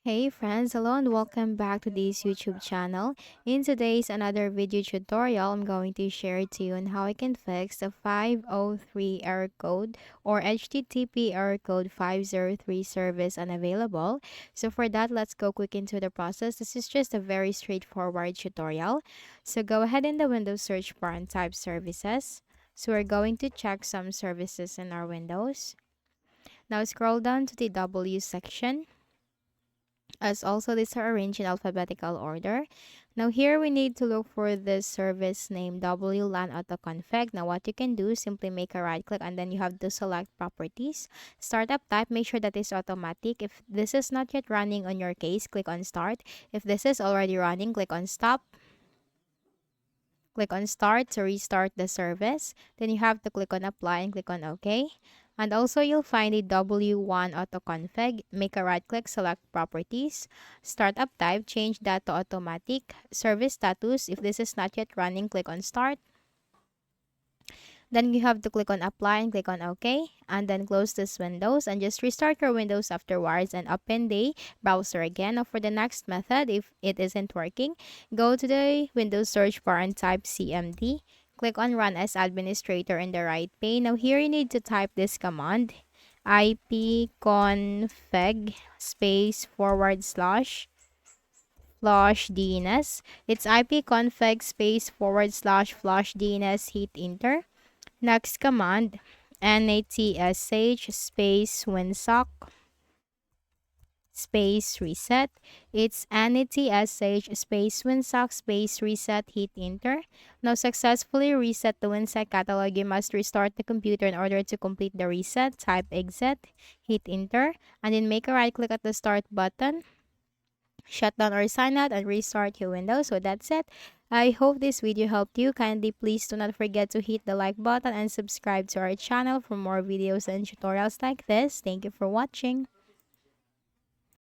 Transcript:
Hey friends, hello and welcome back to this YouTube channel. In today's another video tutorial, I'm going to share to you on how I can fix the 503 error code or HTTP error code 503 service unavailable. So for that, let's go quick into the process. This is just a very straightforward tutorial. So go ahead in the Windows search bar and type services. So we're going to check some services in our Windows. Now scroll down to the W section, as also these are arranged in alphabetical order. Now here we need to look for this service name WLAN autoconfig. Now what you can do, simply make a right click and then you have to select properties. Startup type, make sure that is automatic. If this is not yet running on your case, click on start. If this is already running, click on stop. Click on start to restart the service. Then you have to click on apply and click on OK. And also you'll find a W1 autoconfig. Make a right click, select properties. Startup type, change that to automatic. Service status, if this is not yet running, click on start. Then you have to click on apply and click on OK. And then close this Windows and just restart your Windows afterwards and open the browser again. Now for the next method, if it isn't working, go to the Windows search bar and type CMD. Click on run as administrator in the right pane. Now here you need to type this command, ipconfig space /flush DNS. It's ipconfig space /flush DNS, hit enter. Next command, natsh space winsock space reset. It's natsh space winsock space reset, hit enter. Now successfully reset the WinSec catalog, you must restart the computer in order to complete the reset. Type exit, hit enter, and then make a right click at the start button, shut down or sign out, and restart your Windows. So that's it. I hope this video helped you. Kindly please do not forget to hit the like button and subscribe to our channel for more videos and tutorials like this. Thank you for watching.